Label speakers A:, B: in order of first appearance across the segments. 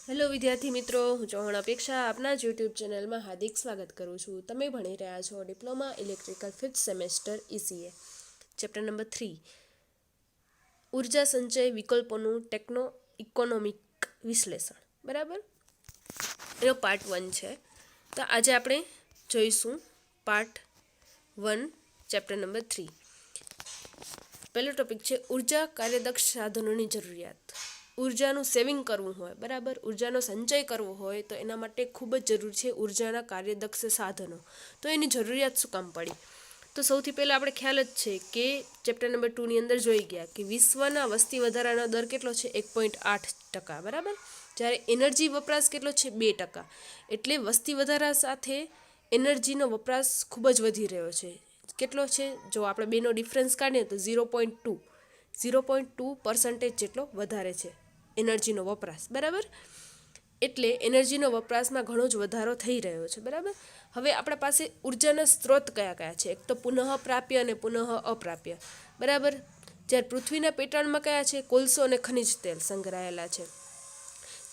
A: Hello વિદ્યાર્થી મિત્રો, હું ચૌહાણ અપેક્ષા આપના જ યુટ્યુબ ચેનલમાં હાર્દિક સ્વાગત કરું છું. તમે ભણી રહ્યા છો diploma electrical 5th semester ECA chapter number 3 ઉર્જા સંચય વિકલ્પોનું ટેકનો ઇકોનોમિક વિશ્લેષણ. બરાબર, એનો પાર્ટ 1 છે. તો આજે આપણે જોઈશું પાર્ટ 1 ચેપ્ટર નંબર 3. પહેલો ટોપિક છે ઉર્જા કાર્યદક્ષ સાધનોની જરૂરિયાત. ઉર્જાનું સેવિંગ કરવું હોય, બરાબર, ઉર્જાનો સંચય કરવો હોય તો એના માટે ખૂબ જ જરૂરી છે ઉર્જાના કાર્યદક્ષ સાધનો. તો એની જરૂરિયાત શું કામ પડી? તો સૌથી પહેલાં આપણે ખ્યાલ જ છે કે ચેપ્ટર નંબર 2ની અંદર જોઈ ગયા કે વિશ્વના વસ્તી વધારાનો દર કેટલો છે? 1.8%, બરાબર. જ્યારે એનર્જી વપરાશ કેટલો છે? 2%. એટલે વસ્તી વધારા સાથે એનર્જીનો વપરાશ ખૂબ જ વધી રહ્યો છે. કેટલો છે? જો આપણે બેનો ડિફરન્સ કાઢીએ તો 0.2% જેટલો વધારે છે એનર્જીનો વપરાશ, બરાબર. એટલે એનર્જીનો વપરાશમાં ઘણો જ વધારો થઈ રહ્યો છે, બરાબર. હવે આપણા પાસે ઉર્જાના સ્ત્રોત કયા કયા છે? એક તો પુનઃ પ્રાપ્ય અને પુનઃ અપ્રાપ્ય, બરાબર. જ્યારે પૃથ્વીના પેટાળમાં કયા છે? કોલસો અને ખનિજ તેલ સંગ્રહાયેલા છે,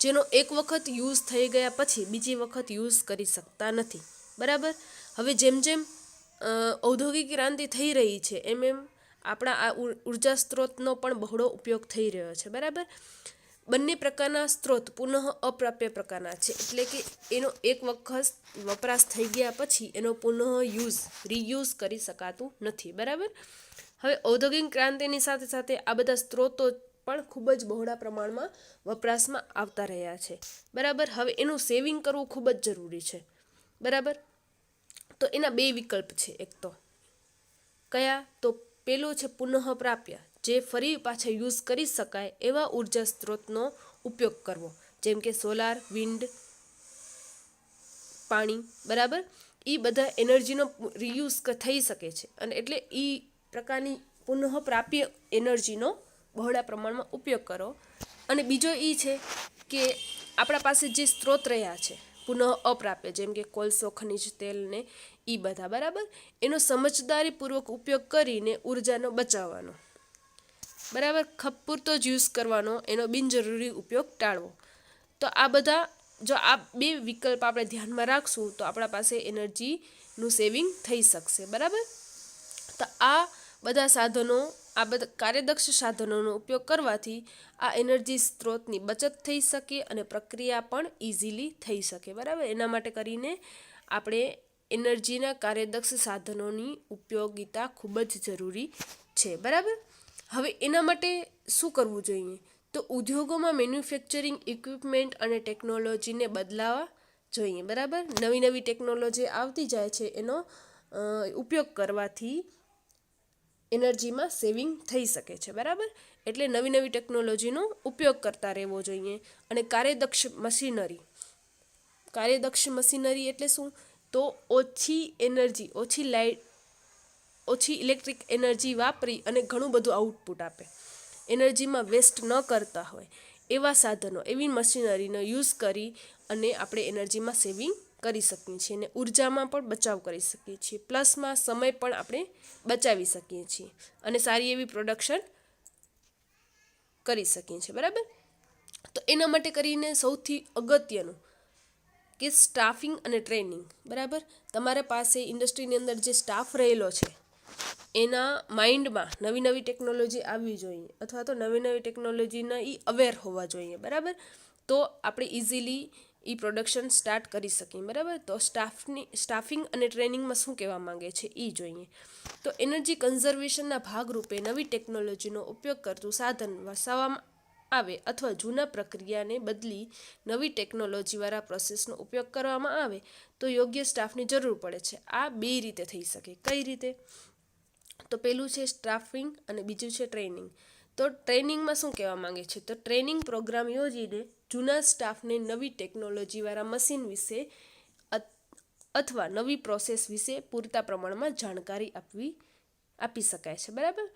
A: જેનો એક વખત યુઝ થઈ ગયા પછી બીજી વખત યુઝ કરી શકતા નથી, બરાબર. હવે જેમ જેમ ઔદ્યોગિક ક્રાંતિ થઈ રહી છે એમ એમ આપણા આ ઉર્જા સ્ત્રોતનો પણ બહોળો ઉપયોગ થઈ રહ્યો છે, બરાબર. બંને પ્રકારના સ્ત્રોત પુનઃ અપ્રાપ્ય પ્રકારના છે, એટલે કે એનો એક વખત વપરાશ થઈ ગયા પછી એનો પુનઃ રીયુઝ કરી શકાતું નથી, બરાબર. હવે ઔદ્યોગિક ક્રાંતિની સાથે સાથે આ બધા સ્ત્રોતો પણ ખૂબ જ બહોળા પ્રમાણમાં વપરાશમાં આવતા રહ્યા છે, બરાબર. હવે એનું સેવિંગ કરવું ખૂબ જ જરૂરી છે, બરાબર. તો એના બે વિકલ્પ છે. એક તો કયા? તો પેલું છે પુનઃ પ્રાપ્ય, જે ફરી પાછા યુઝ કરી શકાય એવા ઉર્જા સ્ત્રોતનો ઉપયોગ કરવો, જેમ કે સોલાર, વિન્ડ, પાણી, બરાબર. એ બધા એનર્જીનો રીયુઝ થઈ શકે છે, અને એટલે એ પ્રકારની પુનઃ પ્રાપ્ય એનર્જીનો બહોળા પ્રમાણમાં ઉપયોગ કરો. અને બીજો એ છે કે આપણા પાસે જે સ્ત્રોત રહ્યા છે પુનઃ અપ્રાપ્ય, જેમ કે કોલસો, ખનિજ તેલ ને એ બધા, બરાબર, એનો સમજદારીપૂર્વક ઉપયોગ કરીને ઉર્જાનો બચાવવાનો, બરાબર, ખપ પૂરતો જ યુઝ કરવાનો, એનો બિનજરૂરી ઉપયોગ ટાળવો. તો આ બધા જો આ બે વિકલ્પ આપણે ધ્યાનમાં રાખશું તો આપણા પાસે એનર્જીનું સેવિંગ થઈ શકશે, બરાબર. તો આ બધા સાધનો, આ બધા કાર્યદક્ષ સાધનોનો ઉપયોગ કરવાથી આ એનર્જી સ્ત્રોતની બચત થઈ શકે અને પ્રક્રિયા પણ ઇઝીલી થઈ શકે, બરાબર. એના માટે કરીને આપણે એનર્જીના કાર્યદક્ષ સાધનોની ઉપયોગિતા ખૂબ જ જરૂરી છે, બરાબર. હવે એના માટે શું કરવું જોઈએ? તો ઉદ્યોગોમાં મેન્યુફેક્ચરિંગ ઇક્વિપમેન્ટ અને ટેકનોલોજીને બદલાવા જોઈએ, બરાબર. નવી નવી ટેકનોલોજી આવતી જાય છે, એનો ઉપયોગ કરવાથી એનર્જીમાં સેવિંગ થઈ શકે છે, બરાબર. એટલે નવી નવી ટેકનોલોજીનો ઉપયોગ કરતા રહેવો જોઈએ. અને કાર્યદક્ષ મશીનરી એટલે શું? તો ઓછી એનર્જી, ઓછી લાઇટ, ઓછી ઇલેક્ટ્રિક એનર્જી વાપરી અને ઘણું બધું આઉટપુટ આપે, એનર્જીમાં વેસ્ટ ન કરતા હોય એવા સાધનો, એવી મશીનરીનો યુઝ કરી અને આપણે એનર્જીમાં સેવિંગ કરી શકીએ છીએ અને ઉર્જામાં પણ બચાવ કરી શકીએ છીએ, પ્લસમાં સમય પણ આપણે બચાવી શકીએ છીએ અને સારી એવી પ્રોડક્શન કરી શકીએ છીએ, બરાબર. તો એના માટે કરીને સૌથી અગત્યનું કે સ્ટાફિંગ અને ટ્રેનિંગ, બરાબર. તમારા પાસે ઇન્ડસ્ટ્રીની અંદર જે સ્ટાફ રહેલો છે એના માઇન્ડમાં નવી નવી ટેકનોલોજી આવવી જોઈએ, અથવા તો નવી નવી ટેકનોલોજીના એ અવેર હોવા જોઈએ, બરાબર. તો આપણે ઇઝીલી એ પ્રોડક્શન સ્ટાર્ટ કરી શકીએ, બરાબર. તો સ્ટાફિંગ અને ટ્રેનિંગમાં શું કહેવા માંગે છે એ જોઈએ. તો એનર્જી કન્ઝર્વેશનના ભાગરૂપે નવી ટેકનોલોજીનો ઉપયોગ કરતું સાધન વસાવવામાં આવે અથવા જૂના પ્રક્રિયાને બદલી નવી ટેકનોલોજીવાળા પ્રોસેસનો ઉપયોગ કરવામાં આવે તો યોગ્ય સ્ટાફની જરૂર પડે છે. આ બે રીતે થઈ શકે. કઈ રીતે? તો પેલું છે સ્ટાફિંગ અને બીજું છે ટ્રેનિંગ. તો ટ્રેનિંગમાં શું કહેવા માંગે છે? તો ટ્રેનિંગ પ્રોગ્રામ યોજીને જૂના સ્ટાફને નવી ટેકનોલોજીવાળા મશીન વિશે અથવા નવી પ્રોસેસ વિશે પૂરતા પ્રમાણમાં જાણકારી આપી શકાય છે, બરાબર.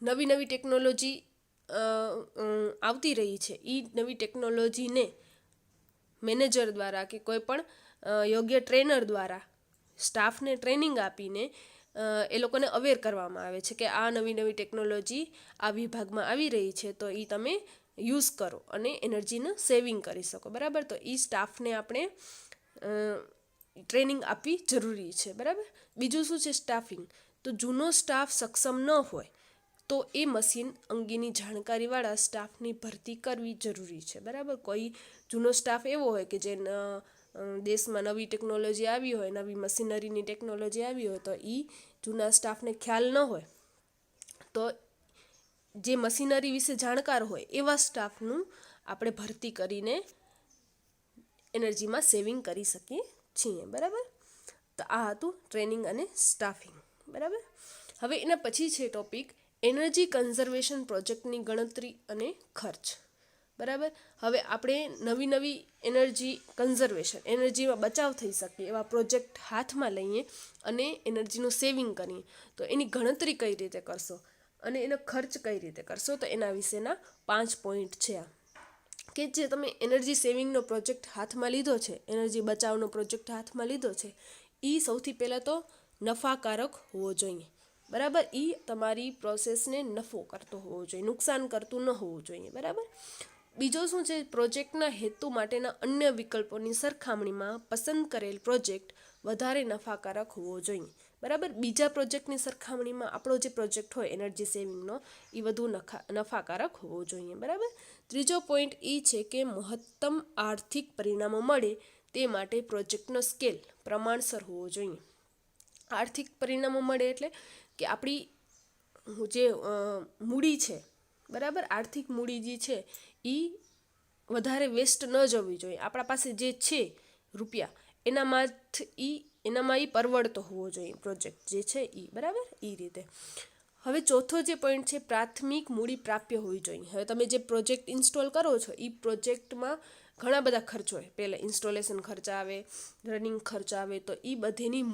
A: નવી નવી ટેકનોલોજી આવતી રહી છે, એ નવી ટેકનોલોજીને મેનેજર દ્વારા કે કોઈ પણ યોગ્ય ટ્રેનર દ્વારા સ્ટાફને ટ્રેનિંગ આપીને એ લોકોને અવેર કરવામાં આવે છે કે આ નવી નવી ટેકનોલોજી આ વિભાગમાં આવી રહી છે, તો એ તમે યુઝ કરો અને એનર્જીનું સેવિંગ કરી શકો, બરાબર. તો એ સ્ટાફને આપણે ટ્રેનિંગ આપવી જરૂરી છે, બરાબર. બીજું શું છે સ્ટાફિંગ. તો જૂનો સ્ટાફ સક્ષમ ન હોય તો એ મશીન અંગેની જાણકારીવાળા સ્ટાફની ભરતી કરવી જરૂરી છે, બરાબર. કોઈ જૂનો સ્ટાફ એવો હોય કે જે દેશમાં નવી ટેકનોલોજી આવી હોય, નવી મશીનરીની ટેકનોલોજી આવી હોય, તો એ જૂના સ્ટાફને ખ્યાલ ન હોય તો જે મશીનરી વિશે જાણકાર હોય એવા સ્ટાફનું આપણે ભરતી કરીને એનર્જીમાં સેવિંગ કરી શકીએ છીએ, બરાબર. તો આ હતું ટ્રેનિંગ અને સ્ટાફિંગ, બરાબર. હવે એના પછી છે ટોપિક એનર્જી કન્ઝર્વેશન પ્રોજેક્ટની ગણતરી અને ખર્ચ, બરાબર. હવે આપણે નવી એનર્જી કન્ઝર્વેશન, એનર્જીમાં બચાવ થઈ શકે એવા પ્રોજેક્ટ હાથમાં લઈએ અને એનર્જીનું સેવિંગ કરીએ, તો એની ગણતરી કઈ રીતે કરશો અને એનો ખર્ચ કઈ રીતે કરશો, તો એના વિશેના 5 પોઈન્ટ છે આ. કે જે તમે એનર્જી સેવિંગનો પ્રોજેક્ટ હાથમાં લીધો છે, એનર્જી બચાવનો પ્રોજેક્ટ હાથમાં લીધો છે, એ સૌથી પહેલાં તો નફાકારક હોવો જોઈએ, બરાબર. એ તમારી પ્રોસેસને નફો કરતો હોવો જોઈએ, નુકસાન કરતું ન હોવું જોઈએ, બરાબર. બીજો શું છે, પ્રોજેક્ટના હેતુ માટેના અન્ય વિકલ્પોની સરખામણીમાં પસંદ કરેલ પ્રોજેક્ટ વધારે નફાકારક હોવો જોઈએ, બરાબર. બીજા પ્રોજેક્ટની સરખામણીમાં આપણો જે પ્રોજેક્ટ હોય એનર્જી સેવિંગનો એ વધુ નફાકારક હોવો જોઈએ, બરાબર. ત્રીજો પોઈન્ટ એ છે કે મહત્તમ આર્થિક પરિણામો મળે તે માટે પ્રોજેક્ટનો સ્કેલ પ્રમાણસર હોવો જોઈએ. આર્થિક પરિણામો મળે એટલે કે આપણી જે મૂડી છે, બરાબર, આર્થિક મૂડી જે છે એ વધારે વેસ્ટ ન જવી જોઈએ. આપણા પાસે જે છે રૂપિયા એનામાં એ પરવડતો હોવો જોઈએ પ્રોજેક્ટ જે છે એ, બરાબર. એ રીતે. હવે ચોથો જે પોઈન્ટ છે પ્રાથમિક મૂડી પ્રાપ્ય હોવી જોઈએ. હવે તમે જે પ્રોજેક્ટ ઇન્સ્ટોલ કરો છો એ પ્રોજેક્ટમાં ઘણા બધા ખર્ચ હોય, પહેલાં ઇન્સ્ટોલેશન ખર્ચ આવે, રનિંગ ખર્ચ આવે, તો એ બધીની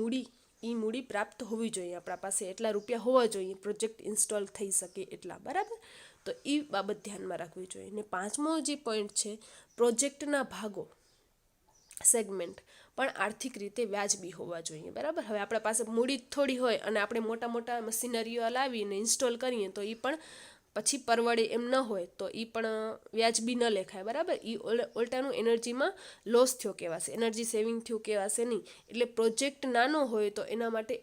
A: મૂડી પ્રાપ્ત હોવી જોઈએ. આપણા પાસે એટલા રૂપિયા હોવા જોઈએ પ્રોજેક્ટ ઇન્સ્ટોલ થઈ શકે એટલા, બરાબર. તો એ બાબત ધ્યાનમાં રાખવી જોઈએ. ને 5મો જે પોઈન્ટ છે પ્રોજેક્ટના ભાગો સેગમેન્ટ પણ આર્થિક રીતે વ્યાજબી હોવા જોઈએ, બરાબર. હવે આપણા પાસે મૂડી થોડી હોય અને આપણે મોટા મશીનરીઓ લાવીને ઇન્સ્ટોલ કરીએ તો એ પણ પછી પરવડે એમ ન હોય તો એ પણ વ્યાજબી ન લેખાય, બરાબર. એ ઉલટાનું એનર્જીમાં લોસ થયો કહેવાશે, એનર્જી સેવિંગ થયું કહેવાશે નહીં. એટલે પ્રોજેક્ટ નાનો હોય તો એના માટે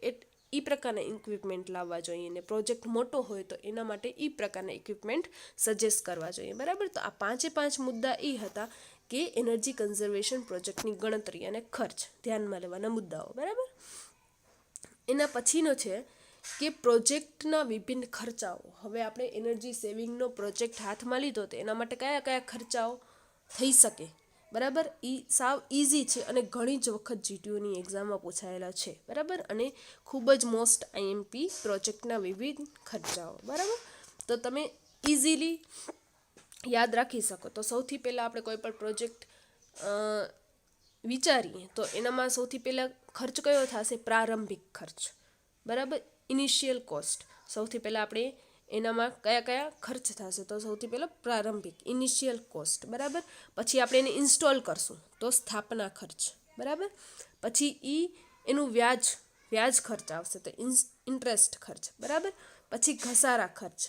A: એ પ્રકારના ઇક્વિપમેન્ટ લાવવા જોઈએ, ને પ્રોજેક્ટ મોટો હોય તો એના માટે એ પ્રકારના ઇક્વિપમેન્ટ સજેસ્ટ કરવા જોઈએ, બરાબર. તો આ 5 મુદ્દા એ હતા કે એનર્જી કન્ઝર્વેશન પ્રોજેક્ટની ગણતરી અને ખર્ચ ધ્યાનમાં લેવાના મુદ્દાઓ, બરાબર. એના પછીનો છે કે પ્રોજેક્ટના વિભિન્ન ખર્ચાઓ. હવે આપણે એનર્જી સેવિંગનો પ્રોજેક્ટ હાથમાં લીધો તો એના માટે કયા ખર્ચાઓ થઈ શકે, બરાબર. એ સાવ ઇઝી છે અને ઘણી જ વખત જીટીયુની એક્ઝામમાં પૂછાયેલા છે, બરાબર. અને ખૂબ જ મોસ્ટ આઈએમપી પ્રોજેક્ટના વિવિધ ખર્ચાઓ, બરાબર. તો તમે ઇઝીલી યાદ રાખી શકો. તો સૌથી પહેલાં આપણે કોઈ પણ પ્રોજેક્ટ વિચારીએ તો એનામાં સૌથી પહેલાં ખર્ચ કયો થશે, પ્રારંભિક ખર્ચ, બરાબર. Initial cost. સૌથી પહેલાં આપણે એનામાં કયા ખર્ચ થશે, તો સૌથી પહેલાં પ્રારંભિક ઇનિશિયલ કોસ્ટ, બરાબર. પછી આપણે એને ઇન્સ્ટોલ કરશું તો સ્થાપના ખર્ચ, બરાબર. પછી એનું વ્યાજ ખર્ચ આવશે તો ઇન્ટરેસ્ટ ખર્ચ, બરાબર. પછી ઘસારા ખર્ચ,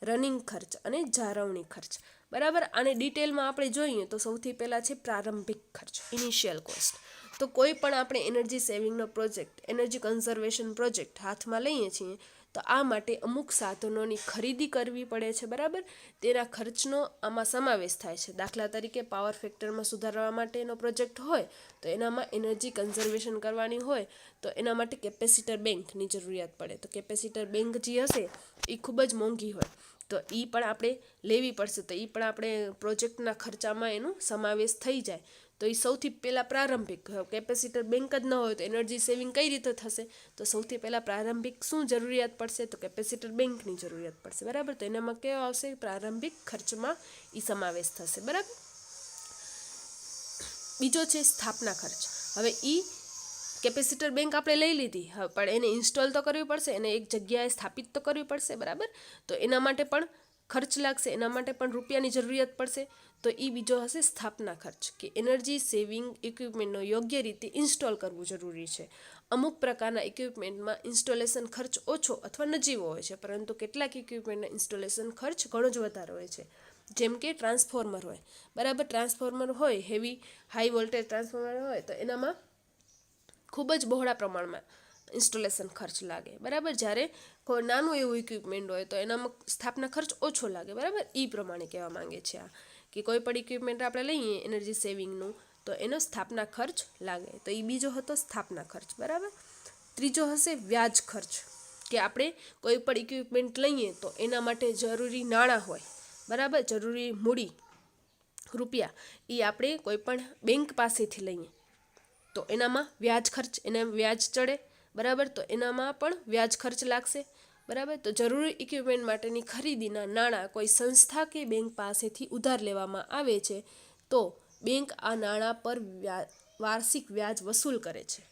A: રનિંગ ખર્ચ અને જાળવણી ખર્ચ, બરાબર. આને ડિટેલમાં આપણે જોઈએ તો સૌથી પહેલાં છે પ્રારંભિક ખર્ચ, ઇનિશિયલ કોસ્ટ. તો કોઈ પણ આપણે એનર્જી સેવિંગનો પ્રોજેક્ટ, એનર્જી કન્ઝર્વેશન પ્રોજેક્ટ હાથમાં લઈએ છીએ તો આ માટે અમુક સાધનોની ખરીદી કરવી પડે છે, બરાબર. તેના ખર્ચનો આમાં સમાવેશ થાય છે. દાખલા તરીકે પાવર ફેક્ટરમાં સુધારવા માટેનો પ્રોજેક્ટ હોય તો એનામાં એનર્જી કન્ઝર્વેશન કરવાની હોય તો એના માટે કેપેસિટર બેંકની જરૂરિયાત પડે. તો કેપેસિટર બેંક જે હશે એ ખૂબ જ મોંઘી હોય તો એ પણ આપણે લેવી પડશે. તો એ પણ આપણે પ્રોજેક્ટના ખર્ચામાં એનો સમાવેશ થઈ જાય. તો એ સૌથી પહેલાં પ્રારંભિક, કેપેસિટર બેંક જ ન હોય તો એનર્જી સેવિંગ કઈ રીતે થશે, તો સૌથી પહેલાં પ્રારંભિક શું જરૂરિયાત પડશે, તો કેપેસિટર બેંકની જરૂરિયાત પડશે, બરાબર. તો એનામાં કેવો આવશે, પ્રારંભિક ખર્ચમાં એ સમાવેશ થશે, બરાબર. બીજો છે સ્થાપના ખર્ચ. હવે કેપેસિટર બેંક આપણે લઈ લીધી, હવે પણ એને ઇન્સ્ટોલ તો કરવી પડશે, એને એક જગ્યાએ સ્થાપિત તો કરવી પડશે, બરાબર. તો એના માટે પણ ખર્ચ લાગશે, એના માટે પણ રૂપિયાની જરૂરિયાત પડશે. તો એ બીજો હશે સ્થાપના ખર્ચ, કે એનર્જી સેવિંગ ઇક્વિપમેન્ટનો યોગ્ય રીતે ઇન્સ્ટોલ કરવું જરૂરી છે. અમુક પ્રકારના ઇક્વિપમેન્ટમાં ઇન્સ્ટોલેશન ખર્ચ ઓછો અથવા નજીવો હોય છે, પરંતુ કેટલાક ઇક્વિપમેન્ટના ઇન્સ્ટોલેશન ખર્ચ ઘણો જ વધારે હોય છે. જેમ કે ટ્રાન્સફોર્મર હોય, બરાબર. ટ્રાન્સફોર્મર હોય, હેવી હાઈ વોલ્ટેજ ટ્રાન્સફોર્મર હોય તો એનામાં ખૂબ જ બહોળા પ્રમાણમાં ઇન્સ્ટોલેશન ખર્ચ લાગે, બરાબર. જ્યારે નાનું એવું ઇક્વિપમેન્ટ હોય તો એનામાં સ્થાપના ખર્ચ ઓછો લાગે, બરાબર. એ પ્રમાણે કહેવા માંગે છે આ કે કોઈ પણ ઇક્વિપમેન્ટ આપણે લઈએ એનર્જી સેવિંગનું તો એનો સ્થાપના ખર્ચ લાગે. તો એ બીજો હતો સ્થાપના ખર્ચ, બરાબર. ત્રીજો હશે વ્યાજ ખર્ચ, કે આપણે કોઈ પણ ઇક્વિપમેન્ટ લઈએ તો એના માટે જરૂરી નાણાં હોય, બરાબર, જરૂરી મૂડી રૂપિયા એ આપણે કોઈ પણ બેંક પાસેથી લઈએ તો એનામાં વ્યાજ ખર્ચ, એને વ્યાજ ચડે, બરાબર. તો એનામાં પણ વ્યાજ ખર્ચ લાગશે, બરાબર. તો જરૂરી ઇક્વિપમેન્ટ માટેની ખરીદીના નાણાં કોઈ સંસ્થા કે બેંક પાસેથી ઉધાર લેવામાં આવે છે તો બેંક આ નાણાં પર વાર્ષિક વ્યાજ વસૂલ કરે છે.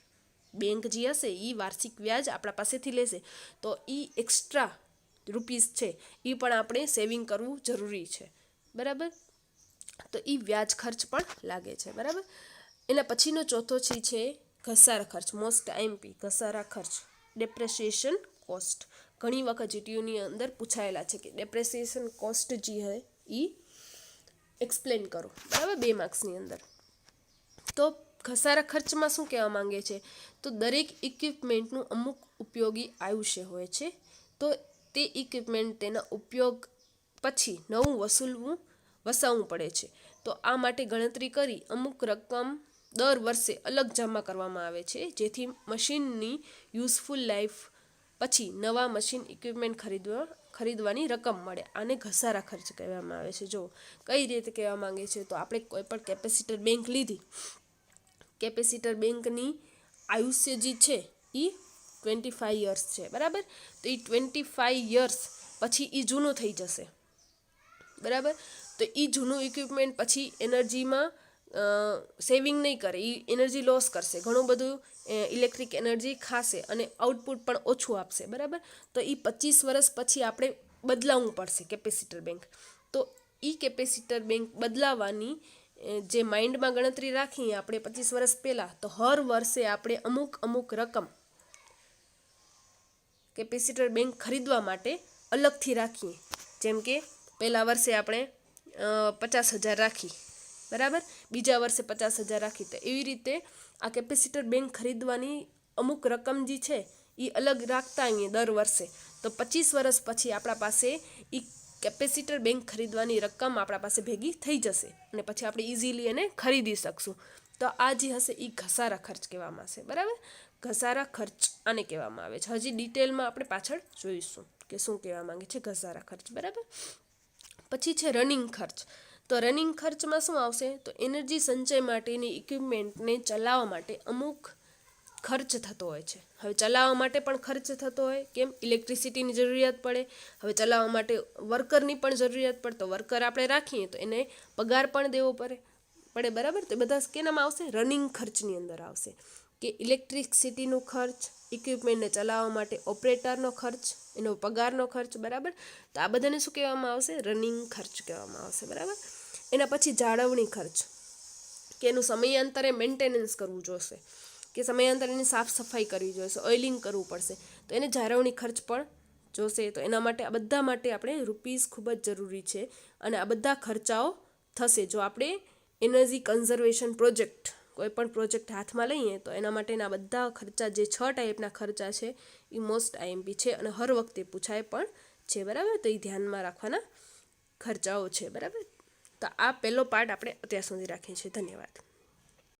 A: બેંક જે હશે એ વાર્ષિક વ્યાજ આપણા પાસેથી લેશે તો એ એક્સ્ટ્રા રૂપીસ છે એ પણ આપણે સેવિંગ કરવું જરૂરી છે, બરાબર. તો એ વ્યાજ ખર્ચ પણ લાગે છે, બરાબર. એના પછીનો ચોથો છે ઘસારા ખર્ચ, મોસ્ટ આઈએમપી ઘસારા ખર્ચ, ડેપ્રેસિએશન કોસ્ટ. ઘણી વખત જીટીયુની અંદર પૂછાયેલા છે કે ડેપ્રેસિએશન કોસ્ટ જે હે એ એક્સપ્લેન કરો, બરાબર, 2 માર્ક્સની અંદર. તો ઘસારા ખર્ચમાં શું કહેવા માંગે છે, તો દરેક ઇક્વિપમેન્ટનું અમુક ઉપયોગી આયુષ્ય હોય છે તો તે ઇક્વિપમેન્ટ તેના ઉપયોગ પછી નવું વસાવવું પડે છે. તો આ માટે ગણતરી કરી અમુક રકમ દર વર્ષે અલગ જમા કરવામાં આવે છે જેથી મશીનની યુઝફુલ લાઈફ પછી નવા મશીન ઇક્વિપમેન્ટ ખરીદવાની રકમ મળે. આને ઘસારા ખર્ચ કહેવામાં આવે છે. જો કઈ રીતે કહેવા માંગે છે, તો આપણે કોઈ પણ કેપેસિટર બેંક લીધી, કેપેસિટર બેંકની આયુષ્ય જે છે એ 25 યર્સ છે, બરાબર. તો એ 25 યર્સ પછી એ જૂનું થઈ જશે, બરાબર. તો એ જૂનું ઇક્વિપમેન્ટ પછી એનર્જીમાં સેવિંગ નહીં કરે, એ એનર્જી લોસ કરશે, ઘણું બધું ઇલેક્ટ્રિક એનર્જી ખાશે અને આઉટપુટ પણ ઓછું આપશે, બરાબર. તો એ 25 વર્ષ પછી આપણે બદલાવવું પડશે કેપેસિટર બેંક. તો એ કેપેસિટર બેંક બદલાવવાની જે માઇન્ડમાં ગણતરી રાખીએ આપણે 25 વર્ષ પહેલાં, તો હર વર્ષે આપણે અમુક રકમ કેપેસિટર બેંક ખરીદવા માટે અલગથી રાખીએ. જેમ કે પહેલા વર્ષે આપણે 50,000 રાખી, બરાબર, બીજા વર્ષે 50,000 રાખી. તો એવી રીતે આ કેપેસિટર બેંક ખરીદવાની અમુક રકમ જે છે એ અલગ રાખતા આવીએ દર વર્ષે. તો 25 વર્ષ પછી આપણા પાસે એ કેપેસિટર બેંક ખરીદવાની રકમ આપણા પાસે ભેગી થઈ જશે અને પછી આપણે ઇઝીલી એને ખરીદી શકશું. તો આ જે હશે એ ઘસારા ખર્ચ કહેવામાં આવશે, બરાબર. ઘસારા ખર્ચ આને કહેવામાં આવે છે. હજી ડિટેલમાં આપણે પાછળ જોઈશું કે શું કહેવા માંગે છે ઘસારા ખર્ચ, બરાબર. પછી છે રનિંગ ખર્ચ. તો રનિંગ ખર્ચમાં શું આવશે, તો એનર્જી સંચય માટેની ઇક્વિપમેન્ટને ચલાવવા માટે અમુક ખર્ચ થતો હોય છે. હવે ચલાવવા માટે પણ ખર્ચ થતો હોય, કેમ, ઇલેક્ટ્રિસિટીની જરૂરિયાત પડે. હવે ચલાવવા માટે વર્કરની પણ જરૂરિયાત પડે, તો વર્કર આપણે રાખીએ તો એને પગાર પણ દેવો પડે, બરાબર. તો બધા કેનામાં આવશે, રનિંગ ખર્ચની અંદર આવશે કે ઇલેક્ટ્રિસિટીનો ખર્ચ, ઇક્વિપમેન્ટને ચલાવવા માટે ઓપરેટરનો ખર્ચ, એનો પગારનો ખર્ચ, બરાબર. તો આ બધાને શું કહેવામાં આવશે, રનિંગ ખર્ચ કહેવામાં આવશે, બરાબર. એના પછી જાળવણી ખર્ચ, કે એનું સમયાંતરે મેન્ટેનન્સ કરવું જોશે, કે સમયાંતરે એની સાફ સફાઈ કરવી જોઈશે, ઓઇલિંગ કરવું પડશે, તો એને જાળવણી ખર્ચ પણ જોશે. તો એના માટે આ બધા માટે આપણે રૂપીસ ખૂબ જ જરૂરી છે અને આ બધા ખર્ચાઓ થશે જો આપણે એનર્જી કન્ઝર્વેશન પ્રોજેક્ટ કોઈ પણ પ્રોજેક્ટ હાથમાં લઈએ. તો એના માટેના બધા ખર્ચા જે 6 ટાઈપના ખર્ચા છે એ મોસ્ટ આઈએમપી છે અને હર વખતે પૂછાય પણ છે, બરાબર. તો એ ધ્યાનમાં રાખવાના ખર્ચાઓ છે, બરાબર. તો આ પહેલો પાર્ટ આપણે અત્યાર સુધી રાખીએ છીએ. ધન્યવાદ.